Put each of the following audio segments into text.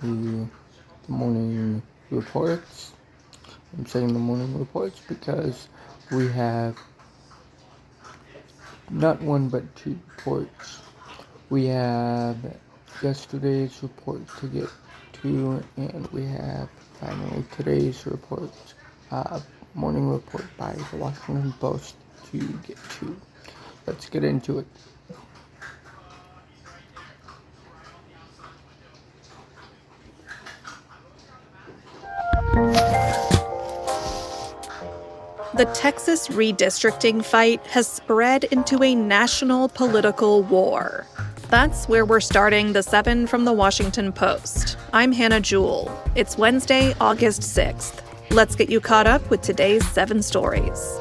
to the morning reports. I'm saying the morning reports because we have not one but two reports. We have yesterday's report to get to, and we have finally today's report, morning report by the Washington Post to get to. Let's get into it. The Texas redistricting fight has spread into a national political war. That's where we're starting the 7 from the Washington Post. I'm Hannah Jewell. It's Wednesday, August 6th. Let's get you caught up with today's 7 stories.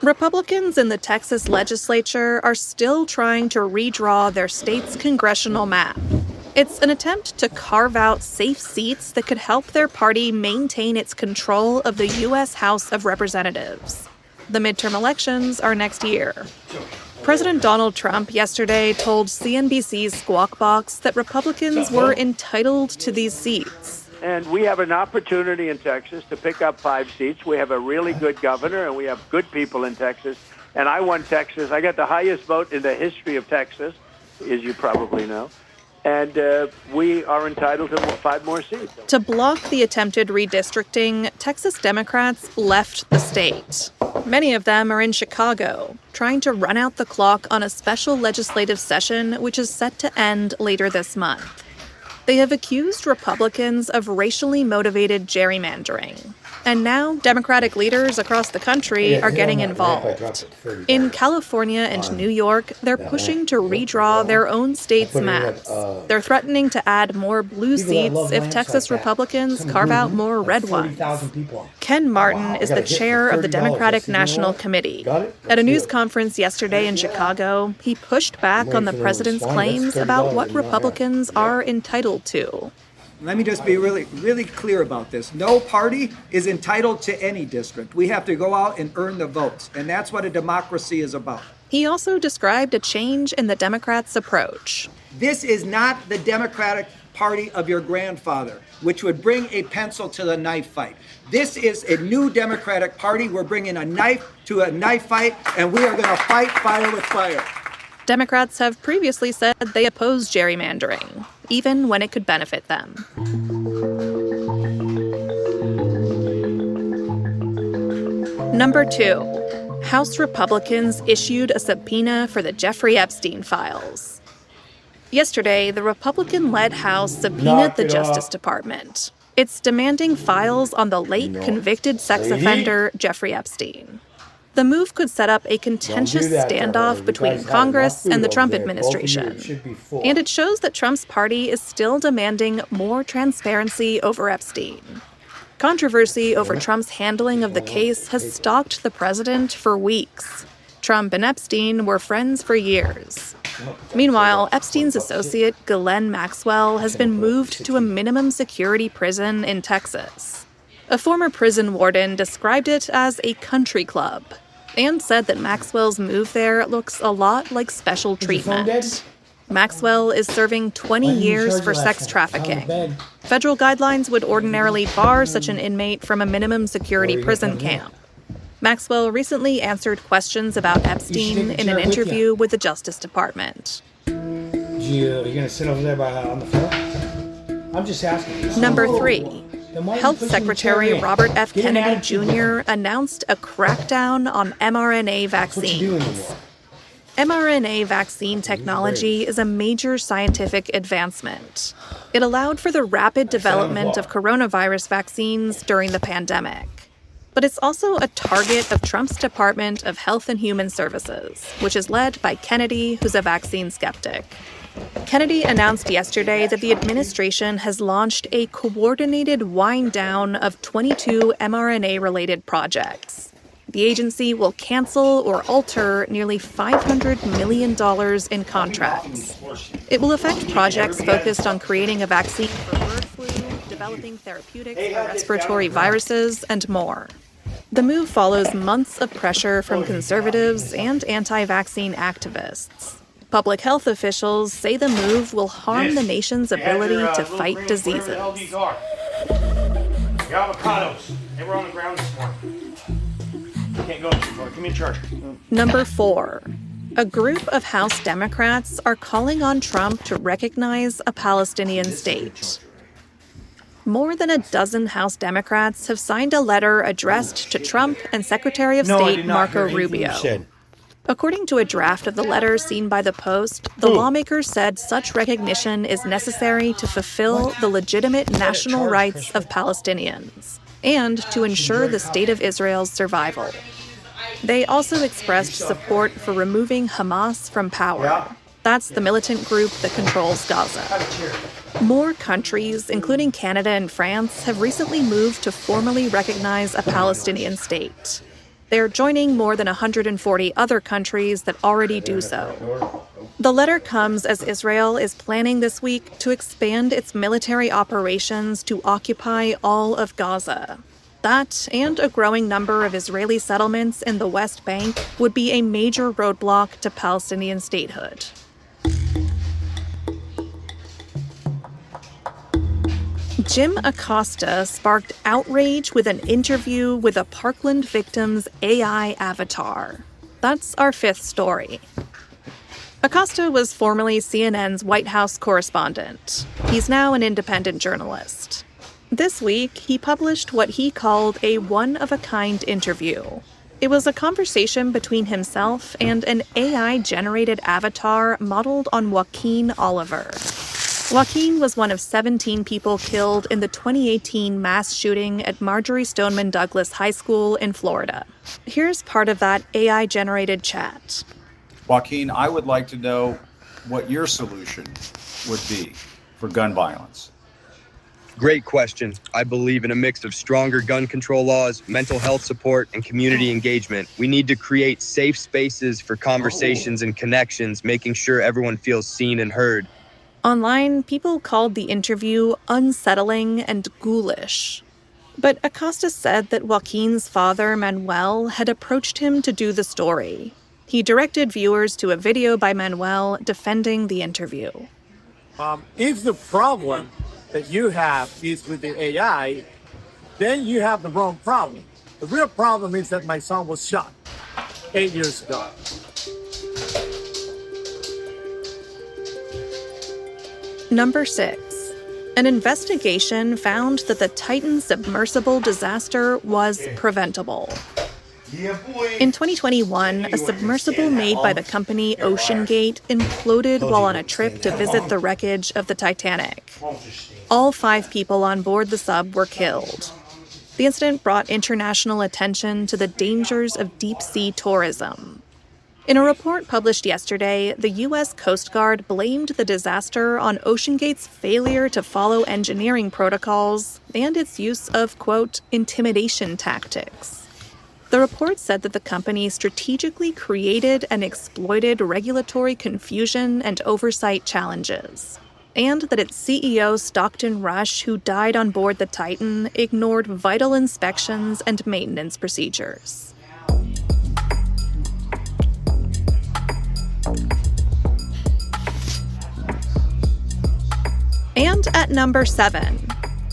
Republicans in the Texas legislature are still trying to redraw their state's congressional map. It's an attempt to carve out safe seats that could help their party maintain its control of the U.S. House of Representatives. The midterm elections are next year. President Donald Trump yesterday told CNBC's Squawk Box that Republicans were entitled to these seats. And we have an opportunity in Texas to pick up 5 seats. We have a really good governor, and we have good people in Texas. And I won Texas. I got the highest vote in the history of Texas, as you probably know. And we are entitled to 5 more seats. To block the attempted redistricting, Texas Democrats left the state. Many of them are in Chicago, trying to run out the clock on a special legislative session which is set to end later this month. They have accused Republicans of racially motivated gerrymandering. And now Democratic leaders across the country are getting involved. In California and New York, they're pushing to redraw their own state's maps. They're threatening to add more blue seats if Texas Republicans carve out more red ones. Ken Martin is the chair of the Democratic National Committee. At a news conference yesterday in Chicago, he pushed back on the president's claims about what Republicans are entitled to. Let me just be really clear about this. No party is entitled to any district. We have to go out and earn the votes, and that's what a democracy is about. He also described a change in the Democrats' approach. This is not the Democratic Party of your grandfather, which would bring a pencil to the knife fight. This is a new Democratic Party. We're bringing a knife to a knife fight, and we are going to fight fire with fire. Democrats have previously said they oppose gerrymandering, even when it could benefit them. Number 2. House Republicans issued a subpoena for the Jeffrey Epstein files. Yesterday, the Republican-led House subpoenaed the Justice Department. It's demanding files on the late convicted sex offender Jeffrey Epstein. The move could set up a contentious standoff between Congress and the Trump administration. And it shows that Trump's party is still demanding more transparency over Epstein. Controversy over Trump's handling of the case has stalked the president for weeks. Trump and Epstein were friends for years. Meanwhile, Epstein's associate, Ghislaine Maxwell, has been moved to a minimum security prison in Texas. A former prison warden described it as a country club, and said that Maxwell's move there looks a lot like special treatment. Maxwell is serving 20 years for sex trafficking. Federal guidelines would ordinarily bar such an inmate from a minimum security prison camp. Maxwell recently answered questions about Epstein in an interview with the Justice Department. Are you going to sit over there on the floor? I'm just asking. Number 3. Health Secretary Robert F. Kennedy Jr. announced a crackdown on mRNA vaccines. mRNA vaccine technology is a major scientific advancement. It allowed for the rapid development of coronavirus vaccines during the pandemic. But it's also a target of Trump's Department of Health and Human Services, which is led by Kennedy, who's a vaccine skeptic. Kennedy announced yesterday that the administration has launched a coordinated wind-down of 22 mRNA-related projects. The agency will cancel or alter nearly $500 million in contracts. It will affect projects focused on creating a vaccine for bird flu, developing therapeutics for respiratory viruses, and more. The move follows months of pressure from conservatives and anti-vaccine activists. Public health officials say the move will harm the nation's ability to fight diseases. The avocados. They were on the ground this morning. You can't go too far. Give me a charger. Number 4. A group of House Democrats are calling on Trump to recognize a Palestinian state. More than a dozen House Democrats have signed a letter addressed to Trump and Secretary of State Marco Rubio. According to a draft of the letter seen by the Post, the lawmakers said such recognition is necessary to fulfill the legitimate national rights of Palestinians and to ensure the State of Israel's survival. They also expressed support for removing Hamas from power. That's the militant group that controls Gaza. More countries, including Canada and France, have recently moved to formally recognize a Palestinian state. They're joining more than 140 other countries that already do so. The letter comes as Israel is planning this week to expand its military operations to occupy all of Gaza. That, and a growing number of Israeli settlements in the West Bank, would be a major roadblock to Palestinian statehood. Jim Acosta sparked outrage with an interview with a Parkland victim's AI avatar. That's our 5th story. Acosta was formerly CNN's White House correspondent. He's now an independent journalist. This week, he published what he called a one-of-a-kind interview. It was a conversation between himself and an AI-generated avatar modeled on Joaquin Oliver. Joaquin was one of 17 people killed in the 2018 mass shooting at Marjory Stoneman Douglas High School in Florida. Here's part of that AI-generated chat. Joaquin, I would like to know what your solution would be for gun violence. Great question. I believe in a mix of stronger gun control laws, mental health support, and community engagement. We need to create safe spaces for conversations and connections, making sure everyone feels seen and heard. Online, people called the interview unsettling and ghoulish. But Acosta said that Joaquin's father, Manuel, had approached him to do the story. He directed viewers to a video by Manuel defending the interview. If the problem that you have is with the AI, then you have the wrong problem. The real problem is that my son was shot 8 years ago. Number 6. An investigation found that the Titan submersible disaster was preventable. In 2021, a submersible made by the company OceanGate imploded while on a trip to visit the wreckage of the Titanic. All 5 people on board the sub were killed. The incident brought international attention to the dangers of deep-sea tourism. In a report published yesterday, the U.S. Coast Guard blamed the disaster on OceanGate's failure to follow engineering protocols and its use of, quote, intimidation tactics. The report said that the company strategically created and exploited regulatory confusion and oversight challenges, and that its CEO, Stockton Rush, who died on board the Titan, ignored vital inspections and maintenance procedures. And at number 7,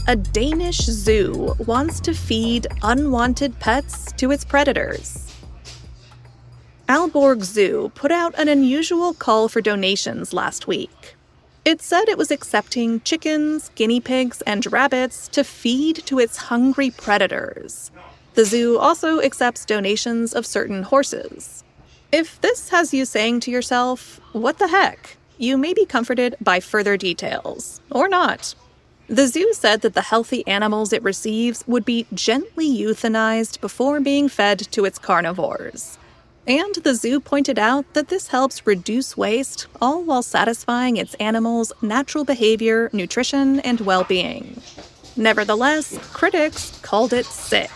a Danish zoo wants to feed unwanted pets to its predators. Aalborg Zoo put out an unusual call for donations last week. It said it was accepting chickens, guinea pigs, and rabbits to feed to its hungry predators. The zoo also accepts donations of certain horses. If this has you saying to yourself, what the heck? You may be comforted by further details, or not. The zoo said that the healthy animals it receives would be gently euthanized before being fed to its carnivores. And the zoo pointed out that this helps reduce waste, all while satisfying its animals' natural behavior, nutrition, and well-being. Nevertheless, critics called it sick.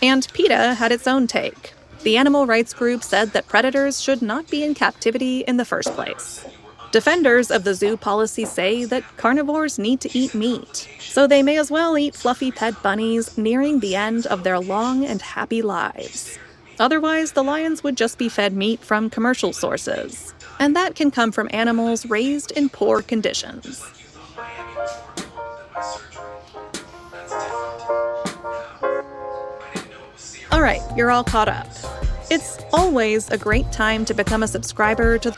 And PETA had its own take. The animal rights group said that predators should not be in captivity in the first place. Defenders of the zoo policy say that carnivores need to eat meat, so they may as well eat fluffy pet bunnies nearing the end of their long and happy lives. Otherwise, the lions would just be fed meat from commercial sources. And that can come from animals raised in poor conditions. All right, you're all caught up. It's always a great time to become a subscriber to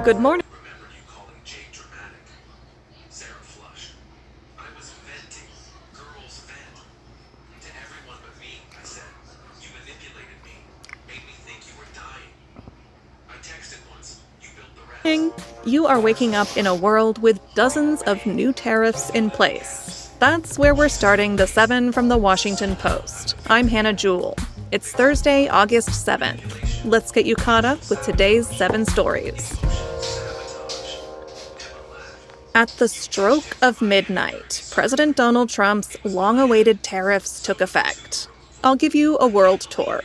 Good morning. You are waking up in a world with dozens of new tariffs in place. That's where we're starting the 7 from the Washington Post. I'm Hannah Jewell. It's Thursday, August 7th. Let's get you caught up with today's 7 stories. At the stroke of midnight, President Donald Trump's long-awaited tariffs took effect. I'll give you a world tour.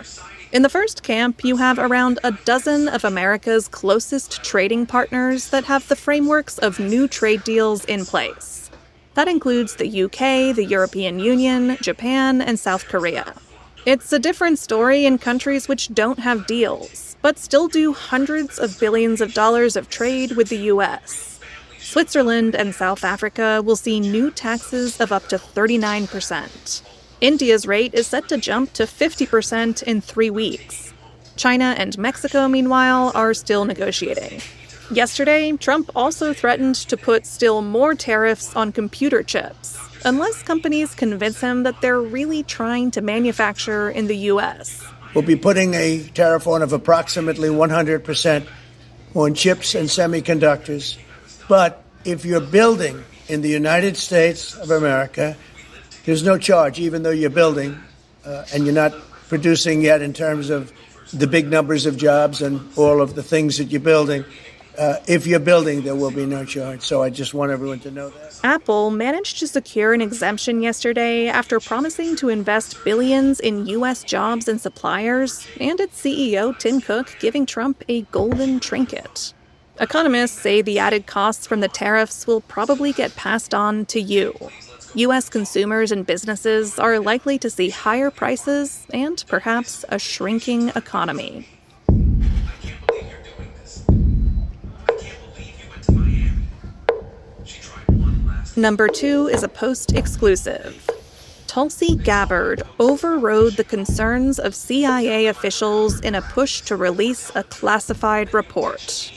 In the first camp, you have around a dozen of America's closest trading partners that have the frameworks of new trade deals in place. That includes the UK, the European Union, Japan, and South Korea. It's a different story in countries which don't have deals, but still do hundreds of billions of dollars of trade with the US. Switzerland and South Africa will see new taxes of up to 39%. India's rate is set to jump to 50% in 3 weeks. China and Mexico, meanwhile, are still negotiating. Yesterday, Trump also threatened to put still more tariffs on computer chips, unless companies convince him that they're really trying to manufacture in the U.S. We'll be putting a tariff on of approximately 100% on chips and semiconductors. But if you're building in the United States of America, there's no charge, even though you're building, and you're not producing yet in terms of the big numbers of jobs and all of the things that you're building. If you're building, there will be no charge. So I just want everyone to know that. Apple managed to secure an exemption yesterday after promising to invest billions in U.S. jobs and suppliers, and its CEO, Tim Cook, giving Trump a golden trinket. Economists say the added costs from the tariffs will probably get passed on to you. U.S. consumers and businesses are likely to see higher prices and perhaps a shrinking economy. Number 2 is a Post exclusive. Tulsi Gabbard overrode the concerns of CIA officials in a push to release a classified report.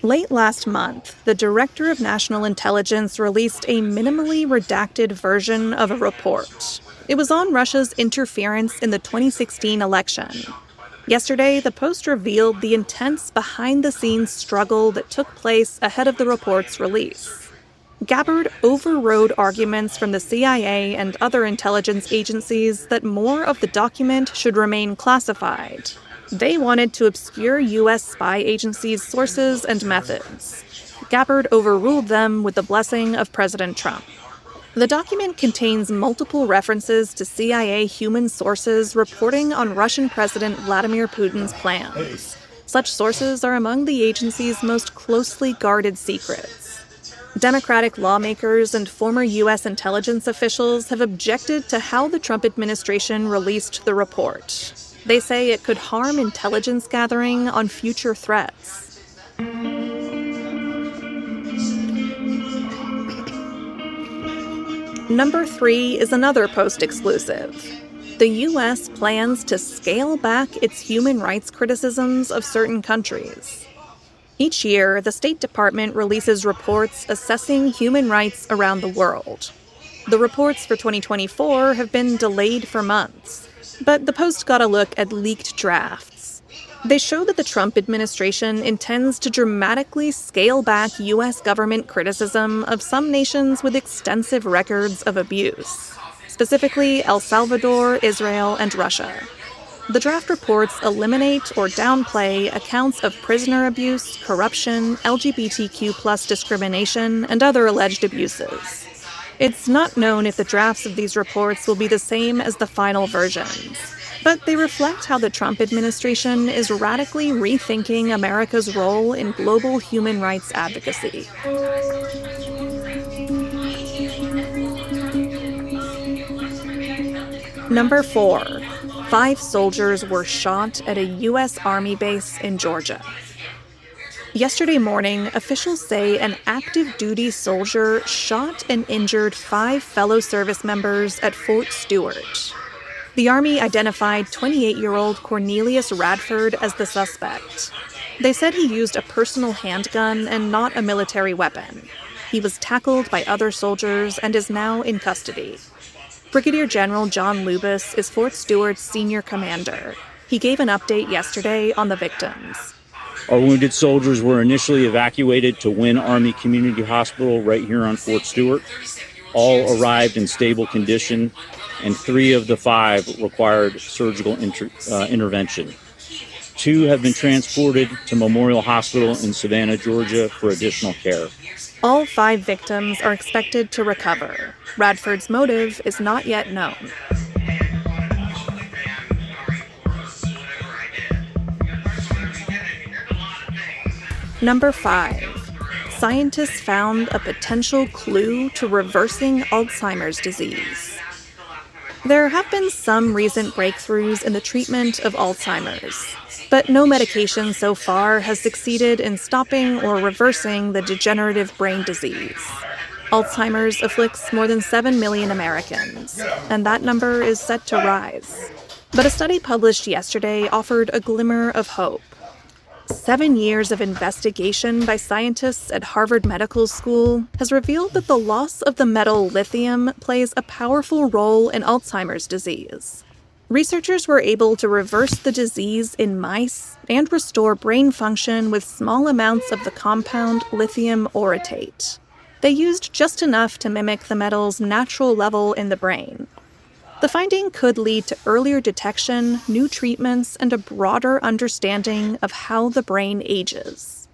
Late last month, the Director of National Intelligence released a minimally redacted version of a report. It was on Russia's interference in the 2016 election. Yesterday, the Post revealed the intense behind-the-scenes struggle that took place ahead of the report's release. Gabbard overrode arguments from the CIA and other intelligence agencies that more of the document should remain classified. They wanted to obscure U.S. spy agencies' sources and methods. Gabbard overruled them with the blessing of President Trump. The document contains multiple references to CIA human sources reporting on Russian President Vladimir Putin's plans. Such sources are among the agency's most closely guarded secrets. Democratic lawmakers and former U.S. intelligence officials have objected to how the Trump administration released the report. They say it could harm intelligence gathering on future threats. Number 3 is another Post exclusive. The U.S. plans to scale back its human rights criticisms of certain countries. Each year, the State Department releases reports assessing human rights around the world. The reports for 2024 have been delayed for months. But the Post got a look at leaked drafts. They show that the Trump administration intends to dramatically scale back U.S. government criticism of some nations with extensive records of abuse, specifically El Salvador, Israel, and Russia. The draft reports eliminate or downplay accounts of prisoner abuse, corruption, LGBTQ+ discrimination, and other alleged abuses. It's not known if the drafts of these reports will be the same as the final versions, but they reflect how the Trump administration is radically rethinking America's role in global human rights advocacy. Number 4. 5 soldiers were shot at a U.S. Army base in Georgia. Yesterday morning, officials say an active-duty soldier shot and injured 5 fellow service members at Fort Stewart. The Army identified 28-year-old Cornelius Radford as the suspect. They said he used a personal handgun and not a military weapon. He was tackled by other soldiers and is now in custody. Brigadier General John Lubis is Fort Stewart's senior commander. He gave an update yesterday on the victims. Our wounded soldiers were initially evacuated to Wynn Army Community Hospital right here on Fort Stewart. All arrived in stable condition, and 3 of the 5 required surgical intervention. 2 have been transported to Memorial Hospital in Savannah, Georgia for additional care. All 5 victims are expected to recover. Radford's motive is not yet known. Number 5. Scientists found a potential clue to reversing Alzheimer's disease. There have been some recent breakthroughs in the treatment of Alzheimer's, but no medication so far has succeeded in stopping or reversing the degenerative brain disease. Alzheimer's afflicts more than 7 million Americans, and that number is set to rise. But a study published yesterday offered a glimmer of hope. 7 years of investigation by scientists at Harvard Medical School has revealed that the loss of the metal lithium plays a powerful role in Alzheimer's disease. Researchers were able to reverse the disease in mice and restore brain function with small amounts of the compound lithium orotate. They used just enough to mimic the metal's natural level in the brain. The finding could lead to earlier detection, new treatments, and a broader understanding of how the brain ages.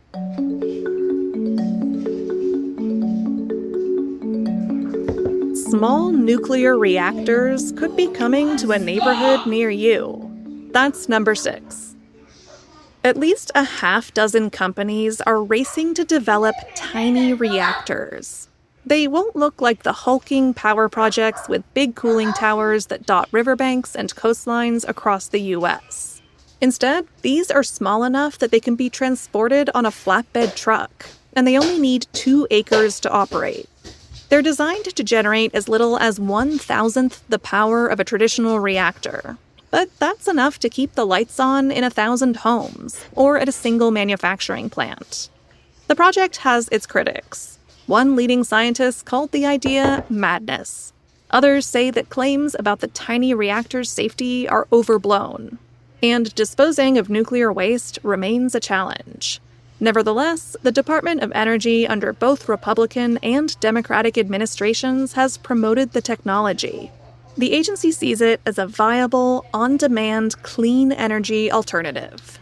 Small nuclear reactors could be coming to a neighborhood near you. That's number 6. At least a half-dozen companies are racing to develop tiny reactors. They won't look like the hulking power projects with big cooling towers that dot riverbanks and coastlines across the U.S. Instead, these are small enough that they can be transported on a flatbed truck, and they only need 2 acres to operate. They're designed to generate as little as 1,000th the power of a traditional reactor. But that's enough to keep the lights on in 1,000 homes, or at a single manufacturing plant. The project has its critics. One leading scientist called the idea madness. Others say that claims about the tiny reactor's safety are overblown. And disposing of nuclear waste remains a challenge. Nevertheless, the Department of Energy under both Republican and Democratic administrations has promoted the technology. The agency sees it as a viable, on-demand, clean energy alternative.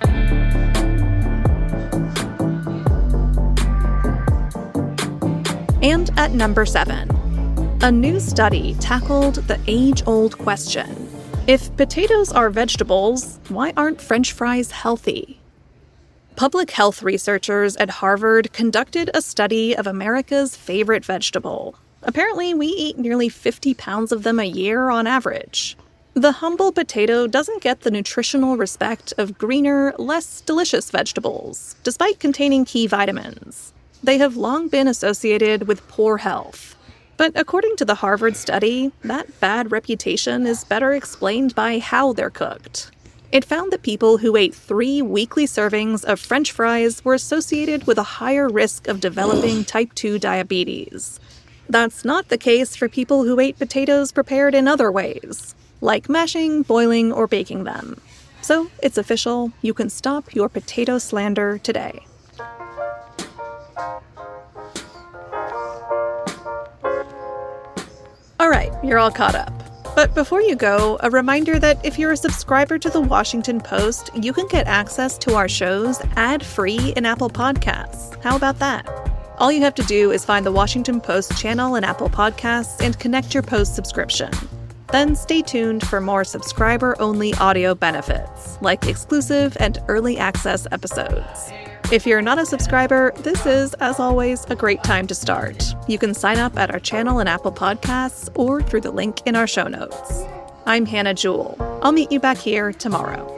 And at number 7, a new study tackled the age-old question. If potatoes are vegetables, why aren't French fries healthy? Public health researchers at Harvard conducted a study of America's favorite vegetable. Apparently, we eat nearly 50 pounds of them a year on average. The humble potato doesn't get the nutritional respect of greener, less delicious vegetables, despite containing key vitamins. They have long been associated with poor health. But according to the Harvard study, that bad reputation is better explained by how they're cooked. It found that people who ate 3 weekly servings of French fries were associated with a higher risk of developing type 2 diabetes. That's not the case for people who ate potatoes prepared in other ways, like mashing, boiling, or baking them. So it's official, you can stop your potato slander today. All right, you're all caught up. But before you go, a reminder that if you're a subscriber to The Washington Post, you can get access to our shows ad-free in Apple Podcasts. How about that? All you have to do is find the Washington Post channel in Apple Podcasts and connect your Post subscription. Then stay tuned for more subscriber-only audio benefits, like exclusive and early access episodes. If you're not a subscriber, this is, as always, a great time to start. You can sign up at our channel in Apple Podcasts or through the link in our show notes. I'm Hannah Jewell. I'll meet you back here tomorrow.